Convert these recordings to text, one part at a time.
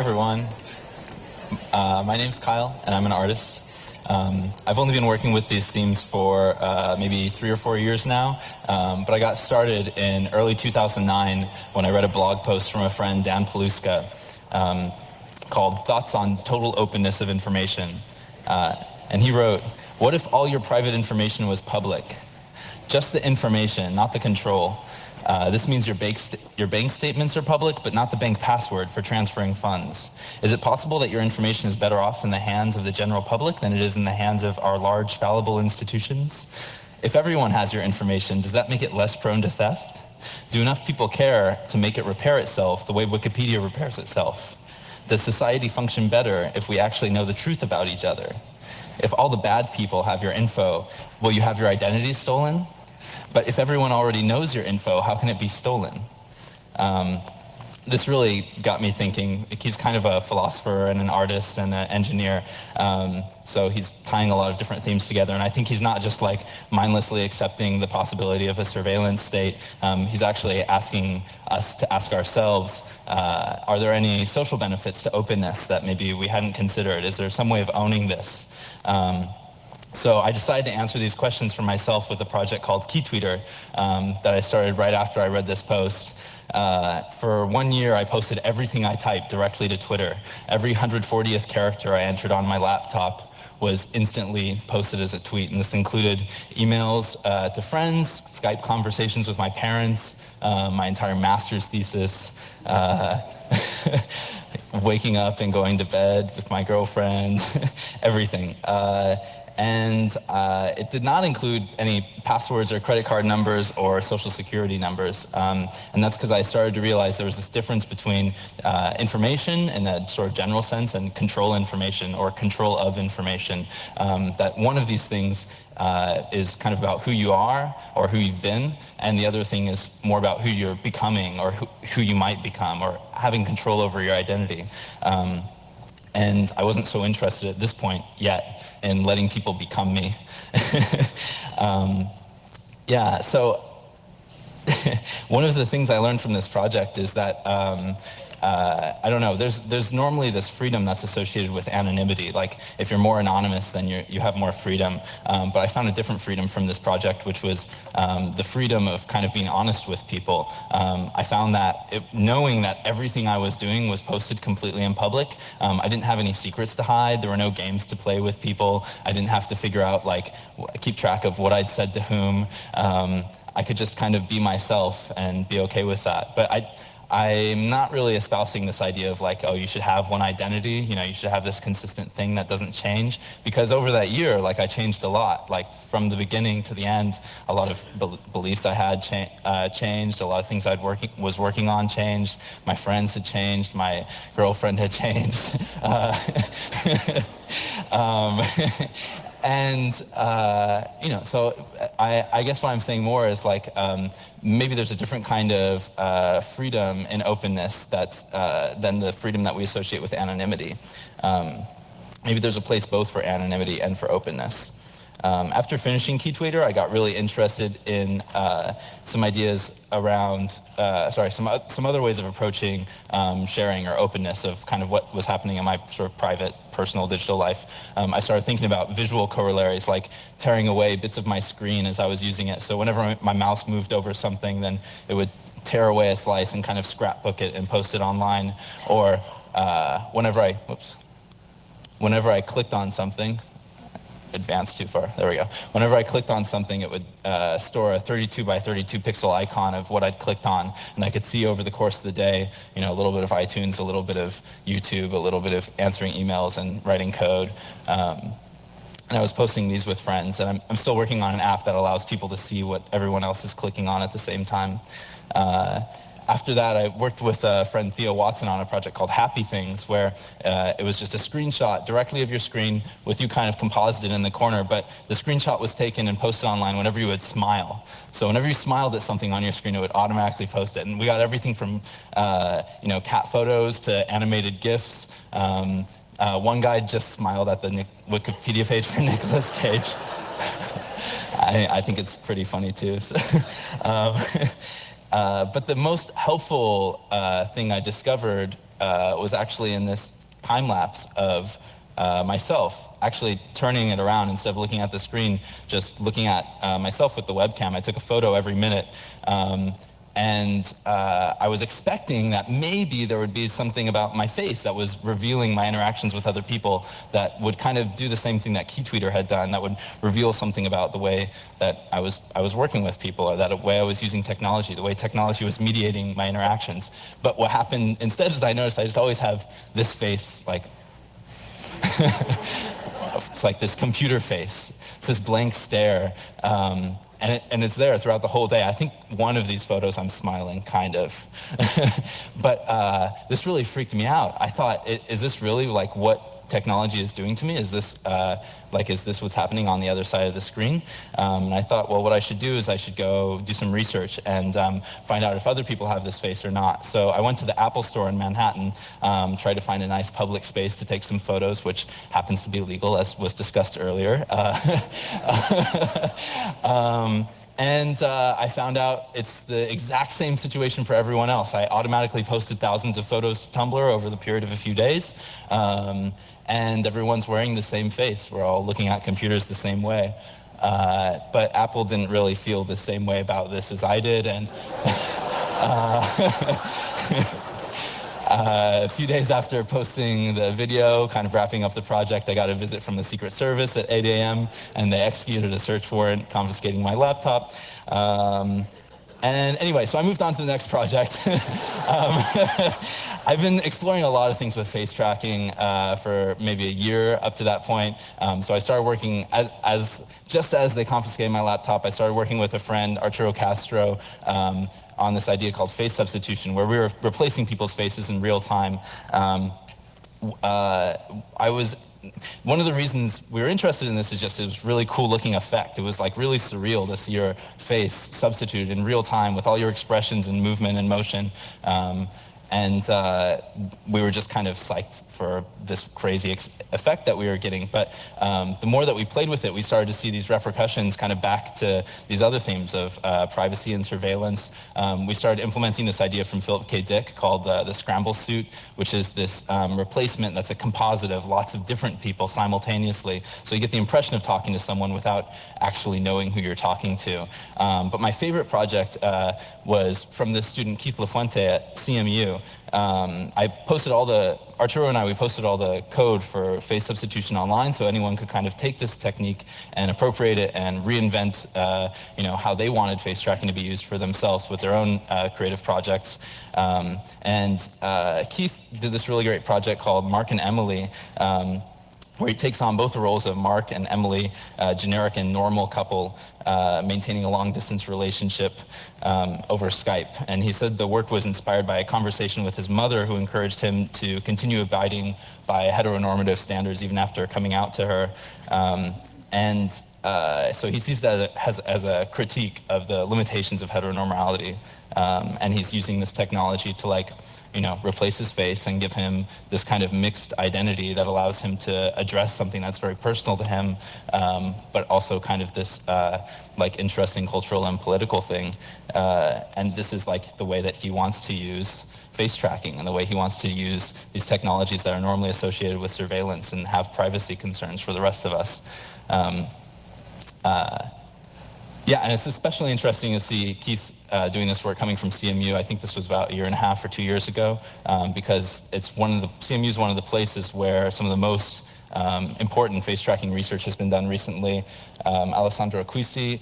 everyone. My name's Kyle, and I'm an artist. I've only been working with these themes for maybe 3 or 4 years now, but I got started in early 2009 when I read a blog post from a friend, Dan Paluska, called Thoughts on Total Openness of Information. And he wrote, "What if all your private information was public? Just the information, not the control. This means your bank statements are public, but not the bank password for transferring funds. Is it possible that your information is better off in the hands of the general public than it is in the hands of our large, fallible institutions? If everyone has your information, does that make it less prone to theft? Do enough people care to make it repair itself the way Wikipedia repairs itself? Does society function better if we actually know the truth about each other? If all the bad people have your info, will you have your identity stolen? But if everyone already knows your info, how can it be stolen?" This really got me thinking. He's kind of a philosopher and an artist and an engineer, so he's tying a lot of different themes together. And I think he's not just like mindlessly accepting the possibility of a surveillance state. He's actually asking us to ask ourselves, are there any social benefits to openness that maybe we hadn't considered? Is there some way of owning this? So I decided to answer these questions for myself with a project called KeyTweeter that I started right after I read this post. For 1 year, I posted everything I typed directly to Twitter. Every 140th character I entered on my laptop was instantly posted as a tweet, and this included emails to friends, Skype conversations with my parents, my entire master's thesis, waking up and going to bed with my girlfriend, everything. And it did not include any passwords or credit card numbers or social security numbers. And that's because I started to realize there was this difference between information in a sort of general sense and control information or control of information. That one of these things is kind of about who you are or who you've been, and the other thing is more about who you're becoming or who you might become or having control over your identity. And I wasn't so interested at this point yet in letting people become me. Yeah, so one of the things I learned from this project is that, I don't know, there's normally this freedom that's associated with anonymity. Like, if you're more anonymous, then you have more freedom. But I found a different freedom from this project, which was the freedom of kind of being honest with people. I found that knowing that everything I was doing was posted completely in public, I didn't have any secrets to hide. There were no games to play with people. I didn't have to figure out, like, keep track of what I'd said to whom. I could just kind of be myself and be okay with that. But I'm not really espousing this idea of like, oh, you should have one identity, you should have this consistent thing that doesn't change, because over that year, like, I changed a lot. Like, from the beginning to the end, a lot of beliefs I had changed, a lot of things was working on changed, my friends had changed, my girlfriend had changed. And, so I guess what I'm saying more is like, maybe there's a different kind of freedom and openness that's than the freedom that we associate with anonymity. Maybe there's a place both for anonymity and for openness. After finishing KeyTweeter, I got really interested in some ideas around, some other ways of approaching sharing or openness of kind of what was happening in my sort of private, personal digital life. I started thinking about visual corollaries, like tearing away bits of my screen as I was using it. So whenever my mouse moved over something, then it would tear away a slice and kind of scrapbook it and post it online. Or whenever I clicked on something, advanced too far, there we go. Whenever I clicked on something, it would store a 32 by 32 pixel icon of what I'd clicked on, and I could see over the course of the day, a little bit of iTunes, a little bit of YouTube, a little bit of answering emails and writing code. And I was posting these with friends, and I'm still working on an app that allows people to see what everyone else is clicking on at the same time. After that, I worked with a friend, Theo Watson, on a project called Happy Things, where it was just a screenshot directly of your screen with you kind of composited in the corner, but the screenshot was taken and posted online whenever you would smile. So whenever you smiled at something on your screen, it would automatically post it. And we got everything from cat photos to animated GIFs. One guy just smiled at the Wikipedia page for Nicolas Cage. I think it's pretty funny too. So, but the most helpful thing I discovered was actually in this time lapse of myself actually turning it around instead of looking at the screen, just looking at myself with the webcam. I took a photo every minute. And I was expecting that maybe there would be something about my face that was revealing my interactions with other people that would kind of do the same thing that KeyTweeter had done, that would reveal something about the way that I was working with people, or that way I was using technology, the way technology was mediating my interactions. But what happened instead is I noticed I just always have this face, like, it's like this computer face. It's this blank stare. And it's there throughout the whole day. I think one of these photos I'm smiling, kind of. But this really freaked me out. I thought, is this really like what technology is doing to me? Is this is this what's happening on the other side of the screen? And I thought, well, what I should do is I should go do some research and find out if other people have this face or not. So I went to the Apple store in Manhattan, tried to find a nice public space to take some photos, which happens to be legal, as was discussed earlier. And I found out it's the exact same situation for everyone else. I automatically posted thousands of photos to Tumblr over the period of a few days. And everyone's wearing the same face. We're all looking at computers the same way. But Apple didn't really feel the same way about this as I did. And a few days after posting the video, kind of wrapping up the project, I got a visit from the Secret Service at 8 a.m. and they executed a search warrant confiscating my laptop. And anyway, so I moved on to the next project. I've been exploring a lot of things with face tracking for maybe a year up to that point. So I started working just as they confiscated my laptop, I started working with a friend, Arturo Castro, on this idea called face substitution, where we were replacing people's faces in real time. One of the reasons we were interested in this is just it was really cool looking effect. It was like really surreal to see your face substituted in real time with all your expressions and movement and motion. And we were just kind of psyched for this crazy effect that we were getting. But the more that we played with it, we started to see these repercussions kind of back to these other themes of privacy and surveillance. We started implementing this idea from Philip K. Dick called the scramble suit, which is this replacement that's a composite of lots of different people simultaneously. So you get the impression of talking to someone without actually knowing who you're talking to. But my favorite project was from this student, Keith LaFuente at CMU. Arturo and I, we posted all the code for face substitution online so anyone could kind of take this technique and appropriate it and reinvent how they wanted face tracking to be used for themselves with their own creative projects. Keith did this really great project called Mark and Emily, where he takes on both the roles of Mark and Emily, generic and normal couple, maintaining a long-distance relationship over Skype. And he said the work was inspired by a conversation with his mother, who encouraged him to continue abiding by heteronormative standards even after coming out to her. So he sees that as a critique of the limitations of heteronormality. And he's using this technology to replace his face and give him this kind of mixed identity that allows him to address something that's very personal to him, but also kind of this interesting cultural and political thing. And this is the way that he wants to use face tracking and the way he wants to use these technologies that are normally associated with surveillance and have privacy concerns for the rest of us. And it's especially interesting to see Keith doing this work coming from CMU. I think this was about a year and a half or 2 years ago, because CMU is one of the places where some of the most important face tracking research has been done recently. Alessandro Acquisti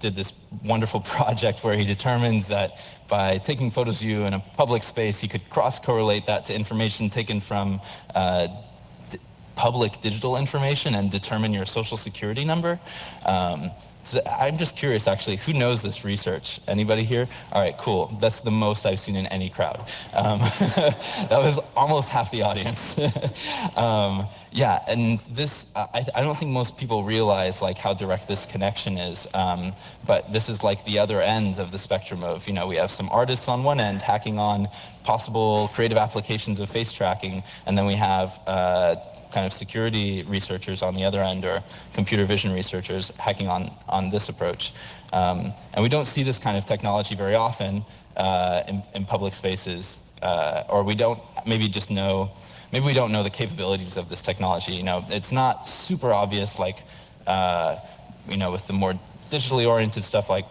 did this wonderful project where he determined that by taking photos of you in a public space, he could cross-correlate that to information taken from public digital information and determine your social security number. So I'm just curious, actually, who knows this research? Anybody here? All right, cool. That's the most I've seen in any crowd. That was almost half the audience. And this, I don't think most people realize how direct this connection is. But this is the other end of the spectrum of, we have some artists on one end hacking on possible creative applications of face tracking, and then we have kind of security researchers on the other end, or computer vision researchers hacking on this approach. And we don't see this kind of technology very often in public spaces. or we don't maybe just know, maybe we don't know the capabilities of this technology. You know, it's not super obvious, like, you know, with the more digitally oriented stuff like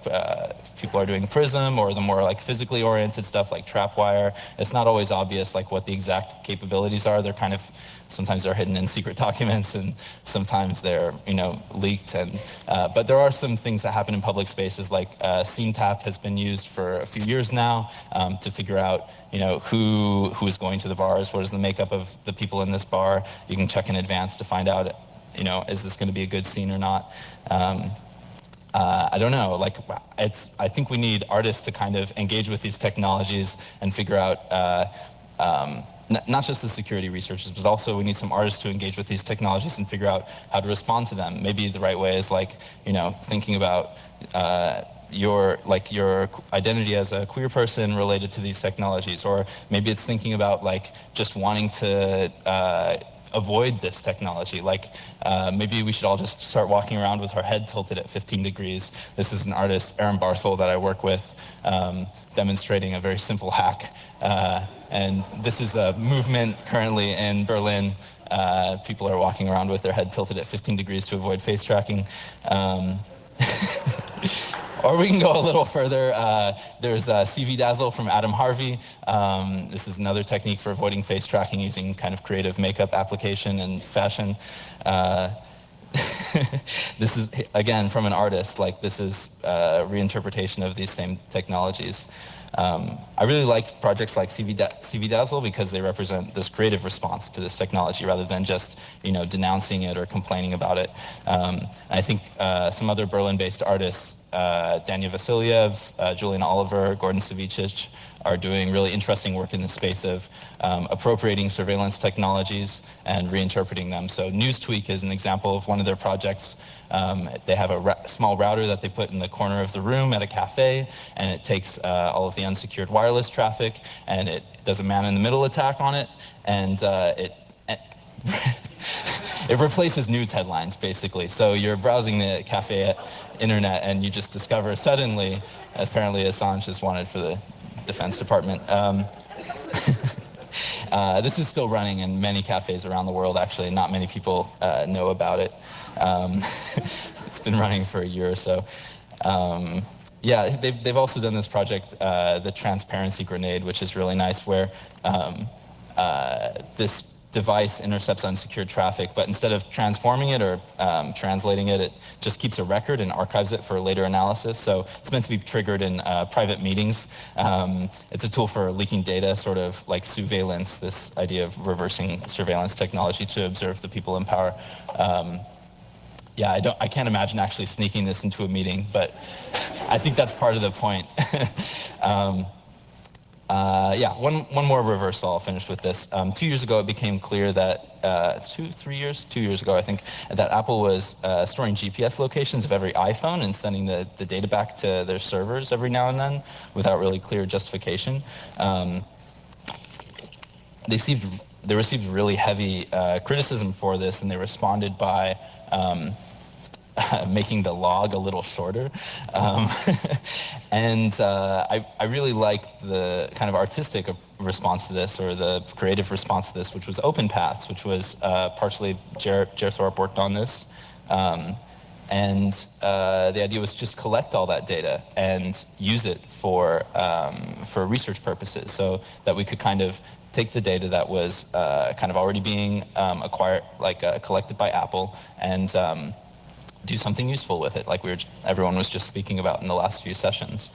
people are doing Prism, or the more like physically oriented stuff like Trapwire. It's not always obvious like what the exact capabilities are. They're kind of, sometimes they're hidden in secret documents, and sometimes they're, you know, leaked. And but there are some things that happen in public spaces, like Scene Tap has been used for a few years now to figure out, you know, who is going to the bars, what is the makeup of the people in this bar. You can check in advance to find out, you know, is this going to be a good scene or not. I don't know, like, I think we need artists to kind of engage with these technologies and figure out, not just the security researchers, but also we need some artists to engage with these technologies and figure out how to respond to them. Maybe the right way is, like, you know, thinking about your identity as a queer person related to these technologies, or maybe it's thinking about like just wanting to avoid this technology. Like maybe we should all just start walking around with our head tilted at 15 degrees. This is an artist, Aaron Barthel, that I work with, demonstrating a very simple hack. And this is a movement currently in Berlin. People are walking around with their head tilted at 15 degrees to avoid face tracking. Or we can go a little further. There's CV Dazzle from Adam Harvey. This is another technique for avoiding face tracking using kind of creative makeup application and fashion. This is, again, from an artist. Like, this is a reinterpretation of these same technologies. I really like projects like CV Dazzle because they represent this creative response to this technology rather than just, you know, denouncing it or complaining about it. I think some other Berlin-based artists, Dania Vasiliev, Julian Oliver, Gordon Savicic, are doing really interesting work in the space of appropriating surveillance technologies and reinterpreting them. So Newstweak is an example of one of their projects. They have a small router that they put in the corner of the room at a cafe, and it takes all of the unsecured wireless traffic, and it does a man-in-the-middle attack on it, and it replaces news headlines, basically. So you're browsing the cafe internet, and you just discover suddenly, apparently Assange is wanted for the Defense Department. This is still running in many cafes around the world, actually. Not many people know about it. It's been running for a year or so. Yeah, they've also done this project, the Transparency Grenade, which is really nice, where this device intercepts unsecured traffic, but instead of transforming it or translating it, it just keeps a record and archives it for later analysis. So it's meant to be triggered in private meetings. It's a tool for leaking data, sort of like surveillance, this idea of reversing surveillance technology to observe the people in power. Yeah, I can't imagine actually sneaking this into a meeting, but I think that's part of the point. Yeah, one more reversal, I'll finish with this. 2 years ago, it became clear that, 2 years ago, I think, that Apple was storing GPS locations of every iPhone and sending the data back to their servers every now and then without really clear justification. They received really heavy criticism for this, and they responded by making the log a little shorter. And I really liked the kind of artistic response to this, or the creative response to this, which was Open Paths, which was partially Jer Thorpe worked on this. And the idea was just collect all that data and use it for research purposes, so that we could kind of take the data that was kind of already being acquired, like collected by Apple, and do something useful with it, like everyone was just speaking about in the last few sessions.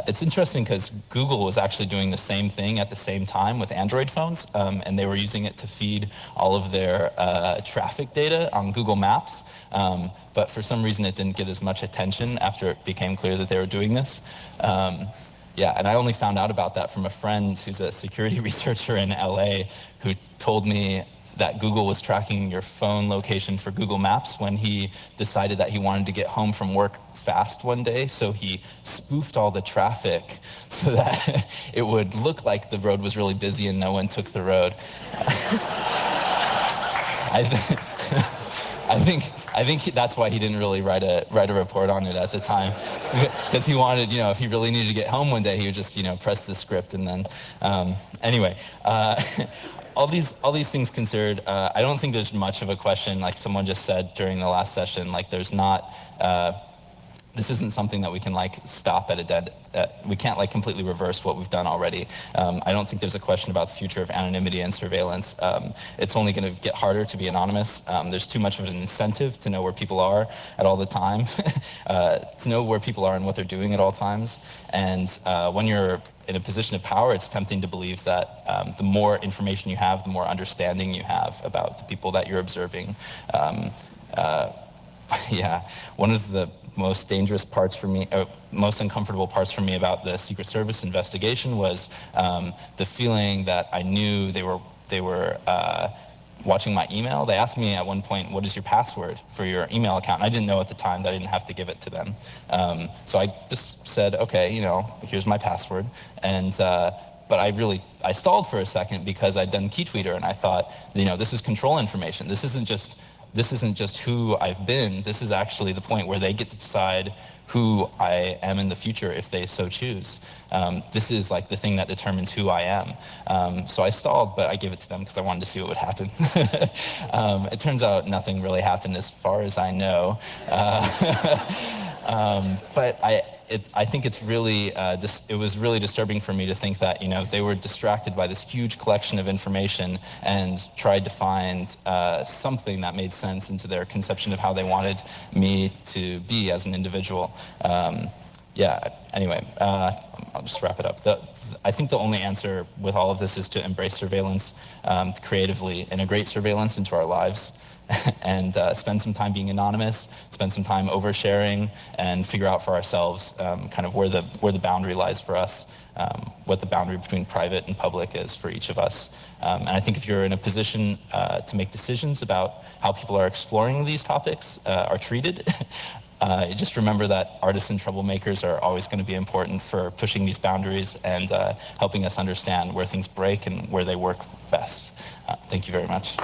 It's interesting because Google was actually doing the same thing at the same time with Android phones, and they were using it to feed all of their traffic data on Google Maps, but for some reason it didn't get as much attention after it became clear that they were doing this. Yeah, and I only found out about that from a friend who's a security researcher in LA who told me that Google was tracking your phone location for Google Maps when he decided that he wanted to get home from work fast one day, so he spoofed all the traffic so that it would look like the road was really busy and no one took the road. I think that's why he didn't really write a report on it at the time, because he wanted, if he really needed to get home one day, he would just, press the script and then, anyway. All these things considered, I don't think there's much of a question, like someone just said during the last session, like there's not, this isn't something that we can stop at a dead, we can't completely reverse what we've done already. I don't think there's a question about the future of anonymity and surveillance. It's only going to get harder to be anonymous. There's too much of an incentive to know where people are at all the time, to know where people are and what they're doing at all times. And when you're in a position of power, it's tempting to believe that the more information you have, the more understanding you have about the people that you're observing. Yeah, one of the most dangerous parts for me, most uncomfortable parts for me about the Secret Service investigation was the feeling that I knew they were watching my email. They asked me at one point, "What is your password for your email account?" And I didn't know at the time that I didn't have to give it to them. So I just said, "Okay, here's my password." And but I stalled for a second because I'd done Keytweeter, and I thought, this is control information. This isn't just who I've been. This is actually the point where they get to decide who I am in the future if they so choose. This is the thing that determines who I am. So I stalled, but I gave it to them because I wanted to see what would happen. It turns out nothing really happened as far as I know. But I think it's really, it was really disturbing for me to think that, they were distracted by this huge collection of information and tried to find something that made sense into their conception of how they wanted me to be as an individual. Yeah, anyway, I'll just wrap it up. I think the only answer with all of this is to embrace surveillance, to creatively integrate surveillance into our lives, and spend some time being anonymous, spend some time oversharing, and figure out for ourselves kind of where the boundary lies for us, what the boundary between private and public is for each of us. And I think if you're in a position to make decisions about how people are exploring these topics, are treated, just remember that artists and troublemakers are always going to be important for pushing these boundaries and helping us understand where things break and where they work best. Thank you very much.